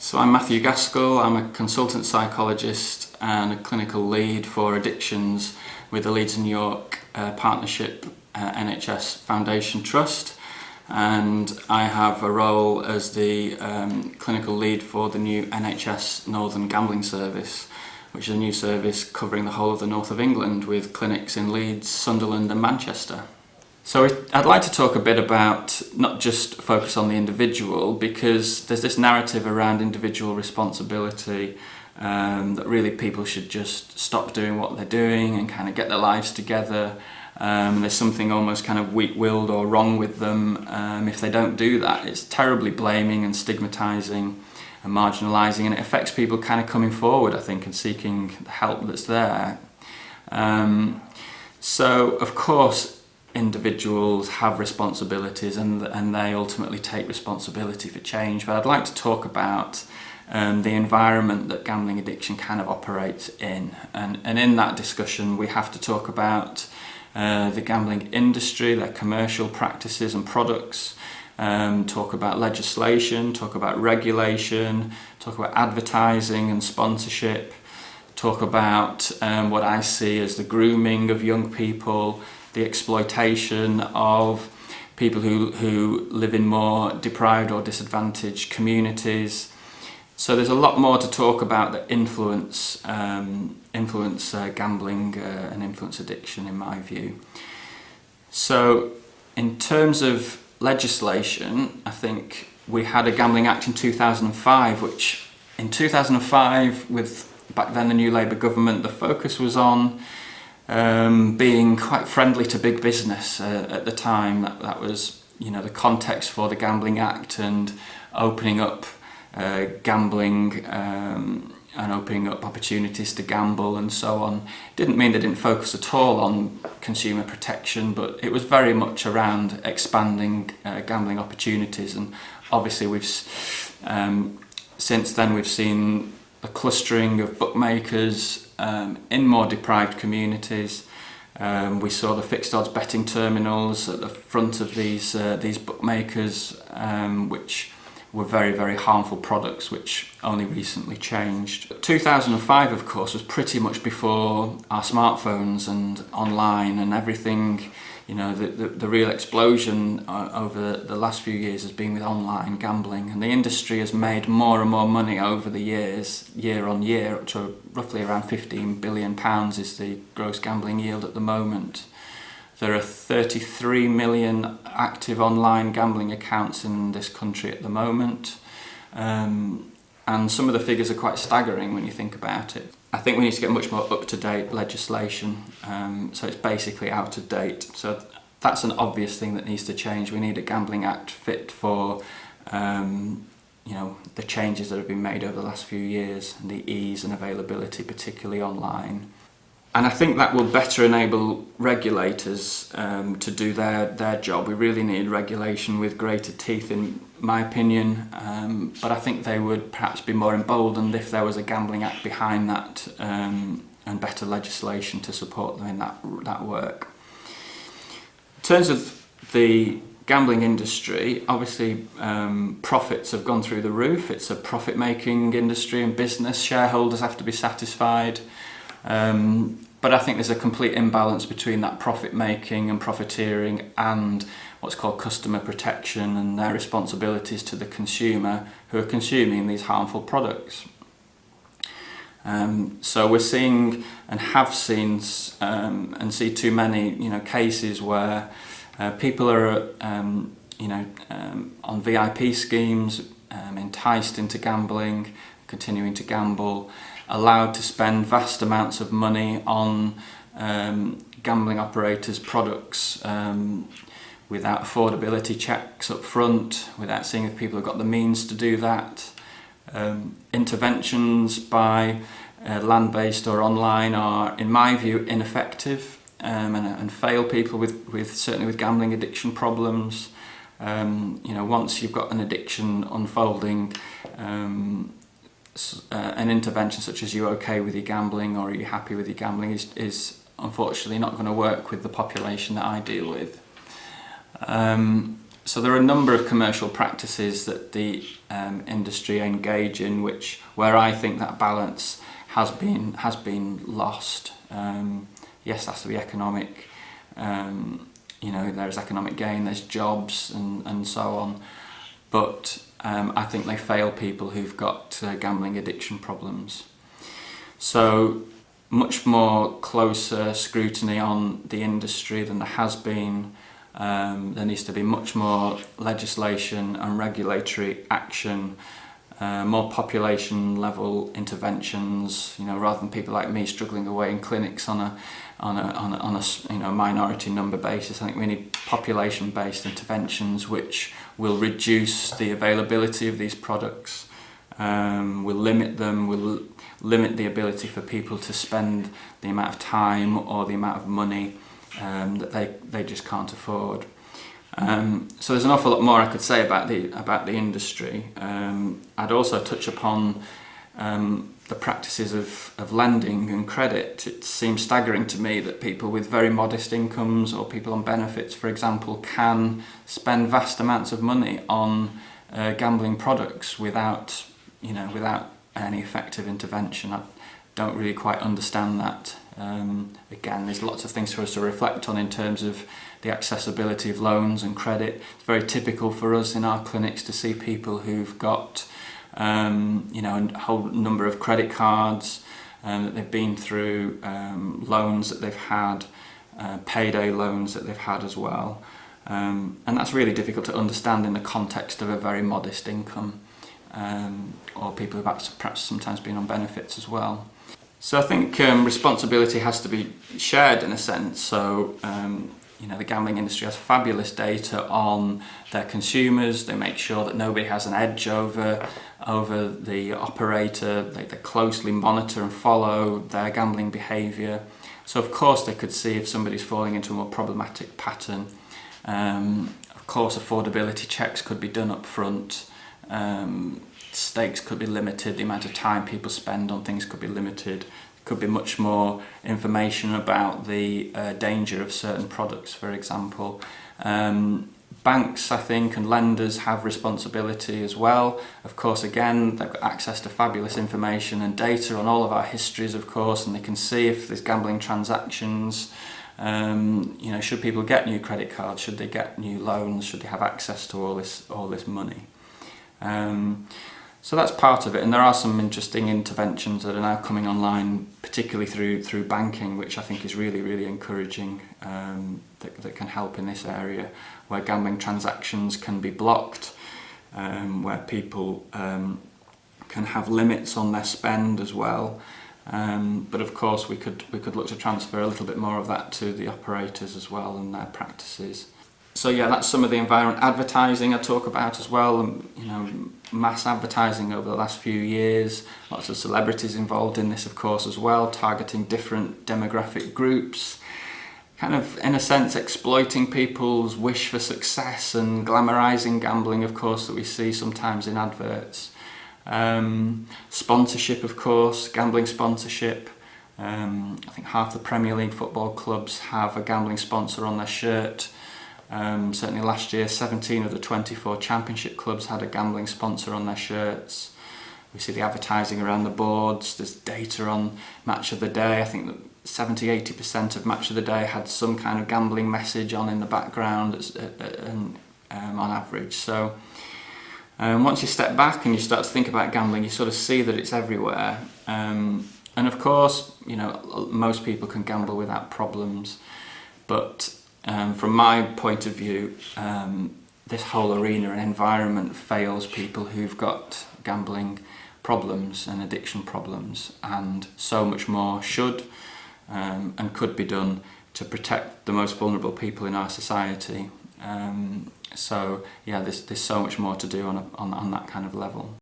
So I'm Matthew Gaskell. I'm a consultant psychologist and a clinical lead for addictions with the Leeds and York Partnership NHS Foundation Trust, and I have a role as the clinical lead for the new NHS Northern Gambling Service, which is a new service covering the whole of the north of England with clinics in Leeds, Sunderland and Manchester. So I'd like to talk a bit about not just focus on the individual, because there's this narrative around individual responsibility that really people should just stop doing what they're doing and kind of get their lives together. There's something almost kind of weak-willed or wrong with them if they don't do that. It's terribly blaming and stigmatising and marginalising, and it affects people kind of coming forward, I think, and seeking the help that's there. So, of course, individuals have responsibilities and they ultimately take responsibility for change, but I'd like to talk about the environment that gambling addiction kind of operates in, and in that discussion we have to talk about the gambling industry, their commercial practices and products, talk about legislation, talk about regulation, talk about advertising and sponsorship, talk about what I see as the grooming of young people, the exploitation of people who live in more deprived or disadvantaged communities. So there's a lot more to talk about that influence gambling and influence addiction, in my view. So in terms of legislation, I think we had a Gambling Act in 2005, which in 2005, with back then the new Labour government, the focus was on being quite friendly to big business at the time. That was, the context for the Gambling Act, and opening up gambling and opening up opportunities to gamble and so on. Didn't mean they didn't focus at all on consumer protection, but it was very much around expanding gambling opportunities. And obviously since then we've seen a clustering of bookmakers in more deprived communities. We saw the fixed odds betting terminals at the front of these bookmakers, which were very, very harmful products, which only recently changed. 2005, of course, was pretty much before our smartphones and online and everything. The real explosion over the last few years has been with online gambling, and the industry has made more and more money over the years, year on year, up to roughly around £15 billion is the gross gambling yield at the moment. There are 33 million active online gambling accounts in this country at the moment, and some of the figures are quite staggering when you think about it. I think we need to get much more up-to-date legislation, so it's basically out of date. So that's an obvious thing that needs to change. We need a Gambling Act fit for the changes that have been made over the last few years, and the ease and availability, particularly online. And I think that will better enable regulators to do their job. We really need regulation with greater teeth, in my opinion, but I think they would perhaps be more emboldened if there was a Gambling Act behind that, and better legislation to support them in that work. In terms of the gambling industry, obviously profits have gone through the roof. It's a profit-making industry and business. Shareholders have to be satisfied. But I think there's a complete imbalance between that profit-making and profiteering and what's called customer protection and their responsibilities to the consumer who are consuming these harmful products. So we're seeing and have seen and see too many cases where people are on VIP schemes, enticed into gambling, continuing to gamble, allowed to spend vast amounts of money on gambling operators' products without affordability checks up front, without seeing if people have got the means to do that. Interventions by land-based or online are, in my view, ineffective and fail people certainly with gambling addiction problems. Once you've got an addiction unfolding, an intervention such as "you okay with your gambling" or "are you happy with your gambling" is unfortunately not going to work with the population that I deal with. So there are a number of commercial practices that the industry engage in, where I think that balance has been lost. Yes, that's the economic. There's economic gain, there's jobs, and so on. But I think they fail people who've got gambling addiction problems. So much more closer scrutiny on the industry than there has been. There needs to be much more legislation and regulatory action, more population level interventions, rather than people like me struggling away in clinics on a minority number basis. I think we need population based interventions which will reduce the availability of these products, will limit them, will limit the ability for people to spend the amount of time or the amount of money that they just can't afford. So there's an awful lot more I could say about the industry. I'd also touch upon the practices of lending and credit. It seems staggering to me that people with very modest incomes or people on benefits, for example, can spend vast amounts of money on gambling products without any effective intervention. I don't really quite understand that. Again, there's lots of things for us to reflect on in terms of the accessibility of loans and credit. It's very typical for us in our clinics to see people who've got a whole number of credit cards that they've been through, loans that they've had, payday loans that they've had as well. And that's really difficult to understand in the context of a very modest income, or people who've perhaps sometimes been on benefits as well. So I think responsibility has to be shared in a sense. So the gambling industry has fabulous data on their consumers. They make sure that nobody has an edge over the operator. They closely monitor and follow their gambling behaviour. So of course they could see if somebody's falling into a more problematic pattern. Of course affordability checks could be done up front. Stakes could be limited, the amount of time people spend on things could be limited. Could be much more information about the danger of certain products, for example. Banks, I think, and lenders have responsibility as well. Of course, again, they've got access to fabulous information and data on all of our histories, of course, and they can see if there's gambling transactions. Should people get new credit cards? Should they get new loans? Should they have access to all this money? So that's part of it, and there are some interesting interventions that are now coming online, particularly through banking, which I think is really, really encouraging, that can help in this area, where gambling transactions can be blocked, where people can have limits on their spend as well. But of course we could look to transfer a little bit more of that to the operators as well and their practices. So yeah, that's some of the environment. Advertising I talk about as well, mass advertising over the last few years, lots of celebrities involved in this of course as well, targeting different demographic groups, kind of in a sense exploiting people's wish for success and glamorizing gambling of course that we see sometimes in adverts. Sponsorship of course, gambling sponsorship. I think half the Premier League football clubs have a gambling sponsor on their shirt. Certainly last year 17 of the 24 championship clubs had a gambling sponsor on their shirts. We see the advertising around the boards, there's data on Match of the Day. I think that 70-80% of Match of the Day had some kind of gambling message on in the background on average. So once you step back and you start to think about gambling, you sort of see that it's everywhere. And of course, most people can gamble without problems, but from my point of view, this whole arena and environment fails people who've got gambling problems and addiction problems, and so much more should and could be done to protect the most vulnerable people in our society. So yeah, there's so much more to do on that kind of level.